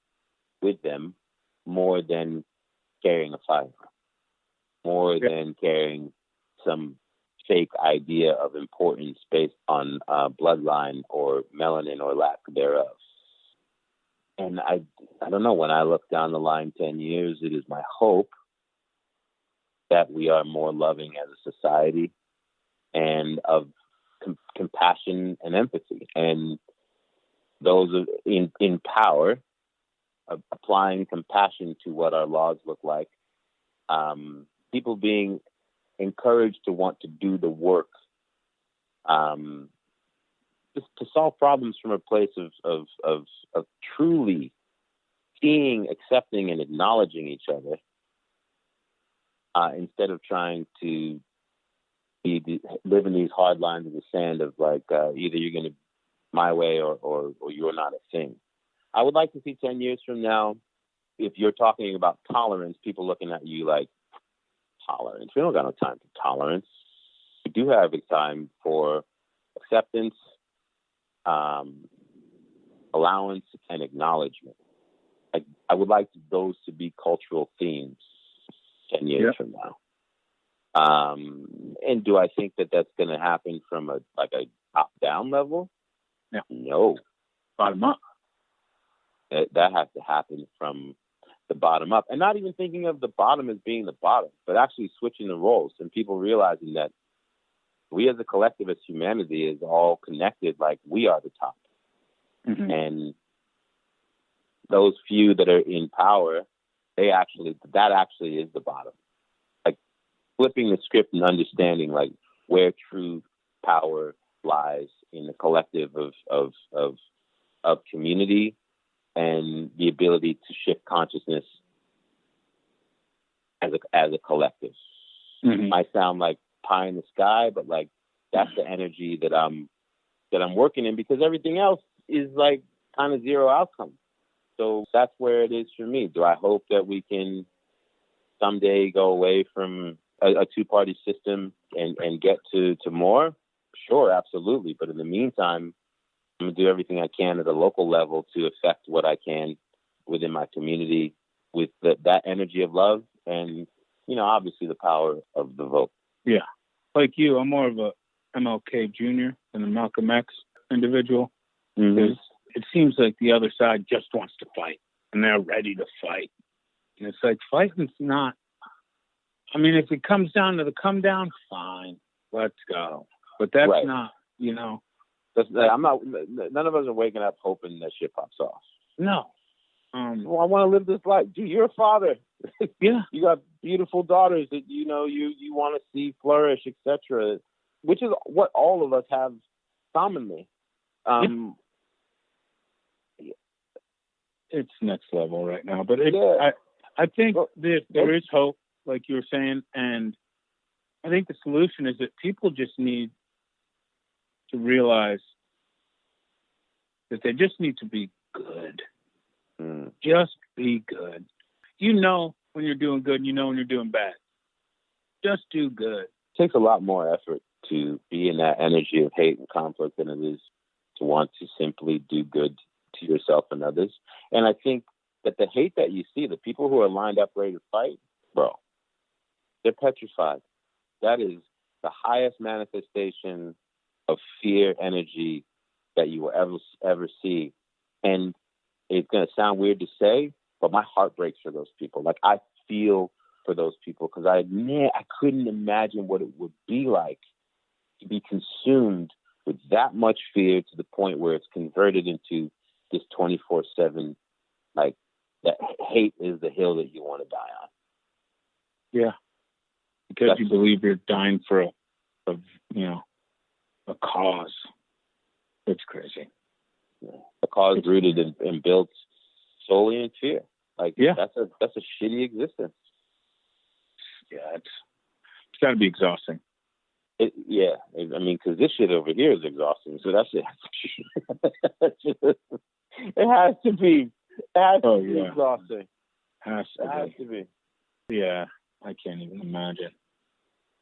with them more than carrying a fire, more than carrying some fake idea of importance based on bloodline or melanin or lack thereof. And I don't know, when I look down the line 10 years, it is my hope that we are more loving as a society and of compassion and empathy. And those in power, applying compassion to what our laws look like, people being encouraged to want to do the work, just to solve problems from a place of truly seeing, accepting, and acknowledging each other, instead of trying to live in these hard lines in the sand of like, either you're going to my way or you're not a thing. I would like to see 10 years from now, if you're talking about tolerance, people looking at you like, tolerance? We don't got no time for tolerance. We do have a time for acceptance, allowance, and acknowledgement. I would like those to be cultural themes 10 years from now. And do I think that that's going to happen from a top-down level? No. Bottom up. That has to happen from the bottom up. And not even thinking of the bottom as being the bottom, but actually switching the roles and people realizing that we as a collective, as humanity, is all connected, like we are the top. Mm-hmm. And those few that are in power, that actually is the bottom. Like flipping the script and understanding like where true power lies in the collective of community and the ability to shift consciousness as a collective. Mm-hmm. Might sound like pie in the sky, but like that's the energy that I'm working in, because everything else is like kind of zero outcome. So that's where it is for me. Do I hope that we can someday go away from a two-party system and get to more? Sure, absolutely. But in the meantime, I'm going to do everything I can at a local level to affect what I can within my community with that energy of love and, obviously the power of the vote. Yeah. Like you, I'm more of a MLK Jr. than a Malcolm X individual. Mm-hmm. Because it seems like the other side just wants to fight and they're ready to fight. And it's like, fighting's not, if it comes down to the come down, fine, let's go. But that's right. Not, I'm not. None of us are waking up hoping that shit pops off. No. Well, I want to live this life. Dude, you're a father. Yeah. You got beautiful daughters that you want to see flourish, etc. Which is what all of us have commonly. It's next level right now, but I think there is hope, like you were saying, and I think the solution is that people just need to realize that they just need to be good. Just be good. When you're doing good, and when you're doing bad. Just do good. It takes a lot more effort to be in that energy of hate and conflict than it is to want to simply do good to yourself and others. And I think that the hate that you see, the people who are lined up ready to fight, bro, they're petrified. That is the highest manifestation of fear energy that you will ever see. And it's going to sound weird to say, but my heart breaks for those people. Like, I feel for those people because I couldn't imagine what it would be like to be consumed with that much fear to the point where it's converted into this 24/7, like, that hate is the hill that you want to die on. Yeah. Because you believe you're dying for a cause. It's crazy. The cause rooted and built solely in fear. Like, that's a shitty existence. Yeah, it's got to be exhausting. I mean, because this shit over here is exhausting. So that shit, it has to be. It has to be exhausting. Has to be. Yeah, I can't even imagine.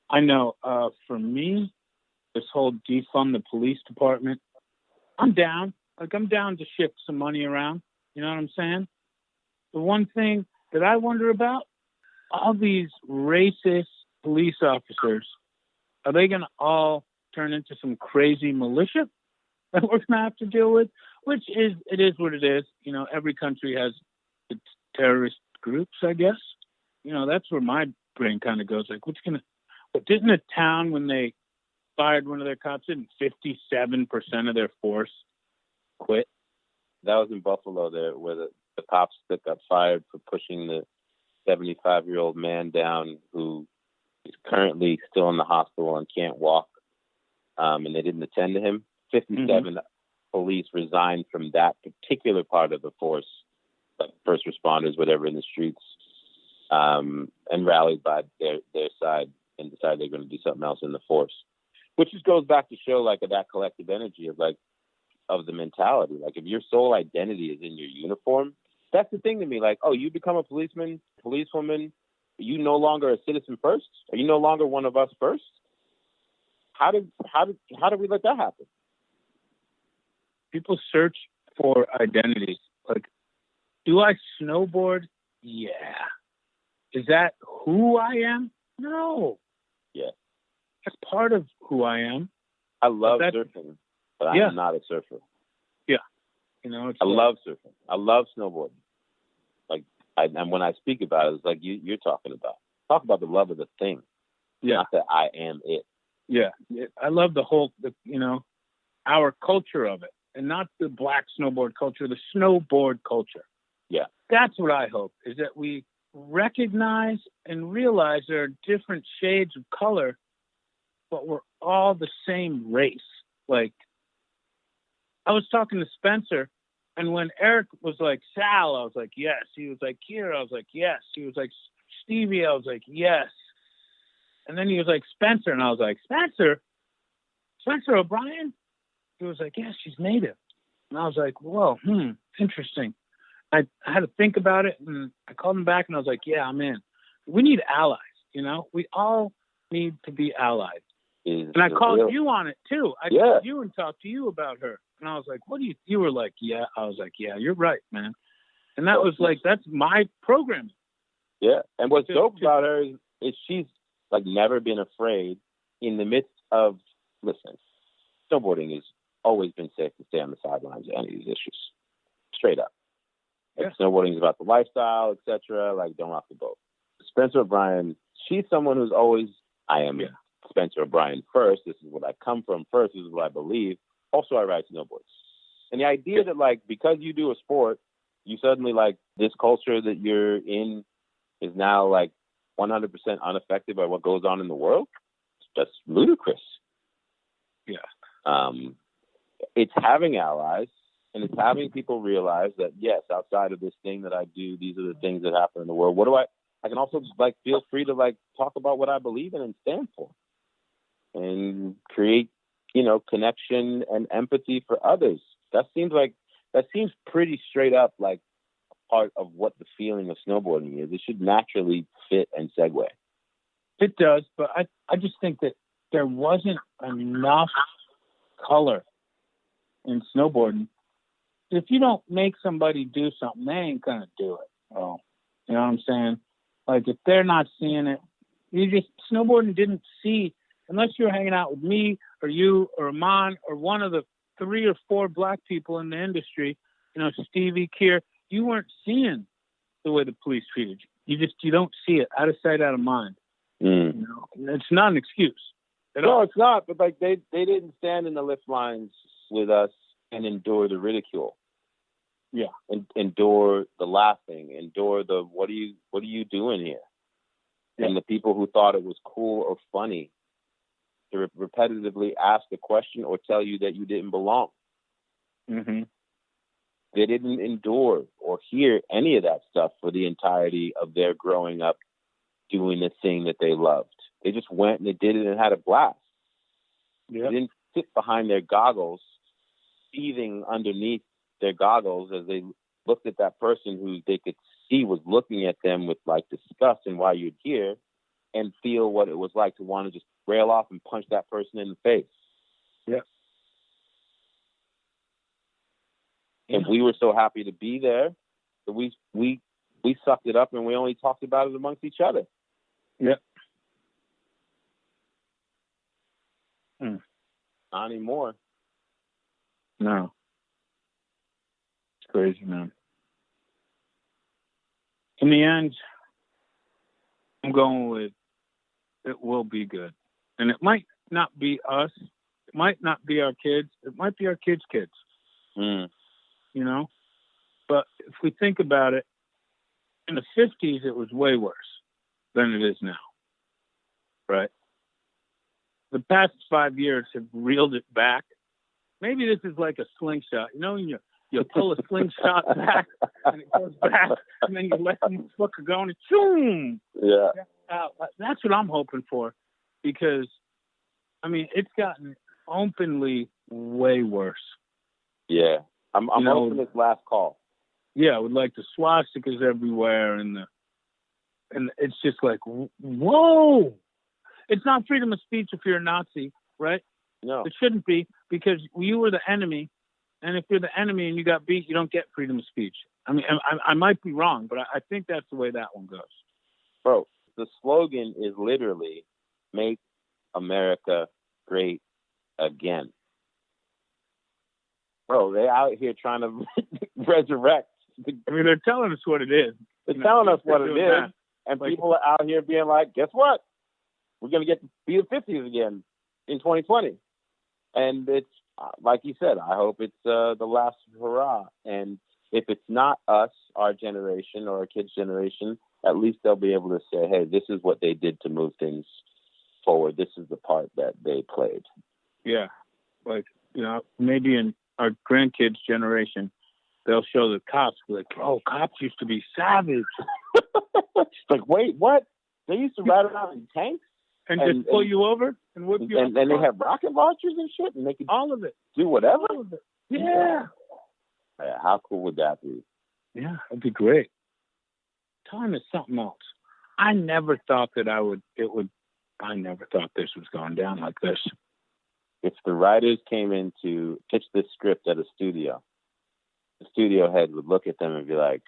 I know. For me, this whole defund the police department, I'm down. Like, I'm down to shift some money around. You know what I'm saying? The one thing that I wonder about, all these racist police officers, are they going to all turn into some crazy militia that we're going to have to deal with? It is what it is. You know, every country has its terrorist groups, I guess. You know, that's where my brain kind of goes. Like, but didn't a town, when they fired one of their cops, didn't 57% of their force quit? That was in Buffalo there, where the cops that got fired for pushing the 75-year-old man down who is currently still in the hospital and can't walk, and they didn't attend to him. 57 police resigned from that particular part of the force, like first responders, whatever, in the streets, and rallied by their side and decided they're going to do something else in the force, which just goes back to show like that collective energy of the mentality. Like, if your sole identity is in your uniform, that's the thing to me. Like, oh, you become a policeman, policewoman, you no longer a citizen first? Are you no longer one of us first? How did we let that happen? People search for identities. Like, do I snowboard? Yeah. Is that who I am? No. Yeah. That's part of who I am. I love surfing, but I'm not a surfer. Yeah. You know, I love surfing. I love snowboarding. Like, and when I speak about it, it's like you're talking about. Talk about the love of the thing. Yeah. Not that I am it. Yeah. I love our culture of it, and not the black snowboard culture, the snowboard culture. Yeah. That's what I hope, is that we recognize and realize there are different shades of color, but we're all the same race. Like, I was talking to Spencer, and when Eric was like, Sal, I was like, yes. He was like, Kira, I was like, yes. He was like, Stevie, I was like, yes. And then he was like, Spencer, and I was like, Spencer O'Brien? He was like, yes, she's native. And I was like, whoa, interesting. I had to think about it, and I called him back, and I was like, yeah, I'm in. We need allies, you know? We all need to be allies. And I called you on it, too. I called you and talked to you about her. And I was like, what do you were like, yeah. I was like, yeah, you're right, man. And that was like, that's my programming. Yeah. And what's dope about her is she's like never been afraid in the midst of, listen, snowboarding has always been safe to stay on the sidelines of any of these issues. Straight up. Like, snowboarding is about the lifestyle, etc. Like, don't rock the boat. Spencer O'Brien, she's someone who's always, I am Spencer O'Brien first. This is what I come from first. This is what I believe. Also, I ride snowboards. And the idea that, like, because you do a sport, you suddenly, like, this culture that you're in is now, like, 100% unaffected by what goes on in the world, that's ludicrous. Yeah. It's having allies, and it's having people realize that, yes, outside of this thing that I do, these are the things that happen in the world. What do I can also, like, feel free to, like, talk about what I believe in and stand for and create, you know, connection and empathy for others. That seems pretty straight up like a part of what the feeling of snowboarding is. It should naturally fit and segue. It does, but I just think that there wasn't enough color in snowboarding. If you don't make somebody do something, they ain't gonna do it. Oh, you know what I'm saying? Like, if they're not seeing it, snowboarding didn't see, unless you were hanging out with me or you or Aman or one of the 3 or 4 black people in the industry, you know, Stevie, Kier, you weren't seeing the way the police treated you. You don't see it. Out of sight, out of mind. You know, it's not an excuse. No, it's not. But like they didn't stand in the lift lines with us and endure the ridicule. Yeah. And endure the laughing, endure the what are you doing here? Yeah. And the people who thought it was cool or funny to repetitively ask a question or tell you that you didn't belong. Mm-hmm. They didn't endure or hear any of that stuff for the entirety of their growing up doing the thing that they loved. They just went and they did it and had a blast. Yep. They didn't sit behind their goggles, seething underneath their goggles as they looked at that person who they could see was looking at them with like disgust and why you'd hear, and feel what it was like to want to just rail off and punch that person in the face. Yep. And we were so happy to be there that we sucked it up and we only talked about it amongst each other. Yep. Not anymore. No. It's crazy, man. In the end, I'm going with it will be good. And it might not be us. It might not be our kids. It might be our kids' kids. You know? But if we think about it, in the 50s, it was way worse than it is now. Right? The past 5 years have reeled it back. Maybe this is like a slingshot. You know, you pull a slingshot back and it goes back, and then you let the motherfucker go and boom! Yeah. That's what I'm hoping for, because, I mean, it's gotten openly way worse. Yeah. I'm hoping it's last call. Yeah, with like the swastikas everywhere, and it's just like, whoa! It's not freedom of speech if you're a Nazi, right? No. It shouldn't be, because you were the enemy, and if you're the enemy and you got beat, you don't get freedom of speech. I mean, I might be wrong, but I think that's the way that one goes. Bro, the slogan is literally "Make America Great Again." Bro, they out here trying to resurrect. I mean, they're telling us what it is. They're telling us what it is, that. and Like, people are out here being like, "Guess what? We're going to get to be the 50s again in 2020." And it's like you said, I hope it's the last hurrah. And if it's not us, our generation or our kids' generation, at least they'll be able to say, "Hey, this is what they did to move things forward. This is the part that they played." Yeah, like, you know, maybe in our grandkids' generation, they'll show the cops like, "Oh, cops used to be savage." It's like, wait, what? They used to ride around in tanks and just pull you over and whip you and they have rocket launchers and shit, and they could all of it. do whatever. All of it. Yeah. Yeah, how cool would that be? Yeah, it'd be great. Time is something else. I never thought that I never thought this was going down like this. If the writers came in to pitch this script at a studio, the studio head would look at them and be like,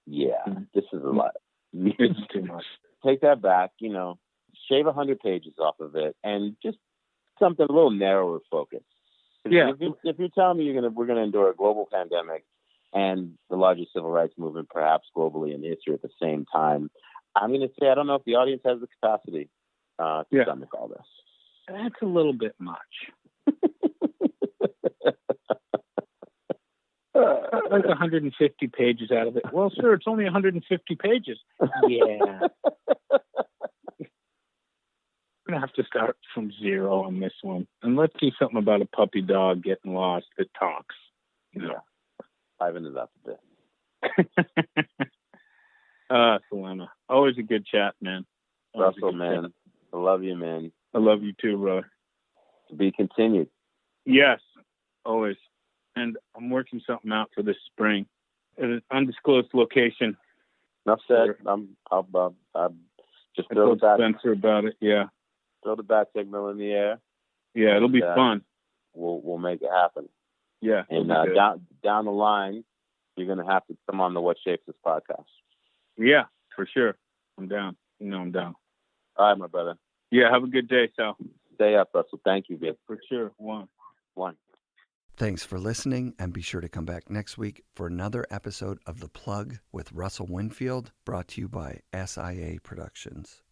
yeah, this is a lot. It's too much. Take that back, shave 100 pages off of it and just something a little narrower focus. Yeah. If you're telling me we're gonna endure a global pandemic and the largest civil rights movement perhaps globally in history at the same time, I'm gonna say I don't know if the audience has the capacity to stomach all this. That's a little bit much. Like 150 pages out of it. Well, sir, it's only 150 pages. Yeah. I'm going to have to start from zero on this one. And let's do something about a puppy dog getting lost that talks. Yeah. Liven it up a bit. Selema. Always a good chat, man. Russell, man. Chat. I love you, man. I love you too, brother. To be continued. Yes, always. And I'm working something out for this spring at an undisclosed location. Enough said. I'll just throw the bat. Spencer about it. Yeah. Throw the bat signal in the air. Yeah, it'll be fun. We'll make it happen. Yeah. And down the line, you're gonna have to come on the What Shapes This podcast. Yeah, for sure. I'm down. I'm down. All right, my brother. Yeah. Have a good day, Sal. Stay up, Russell. Thank you, babe. For sure. One. Thanks for listening, and be sure to come back next week for another episode of The Plug with Russell Winfield, brought to you by SIA Productions.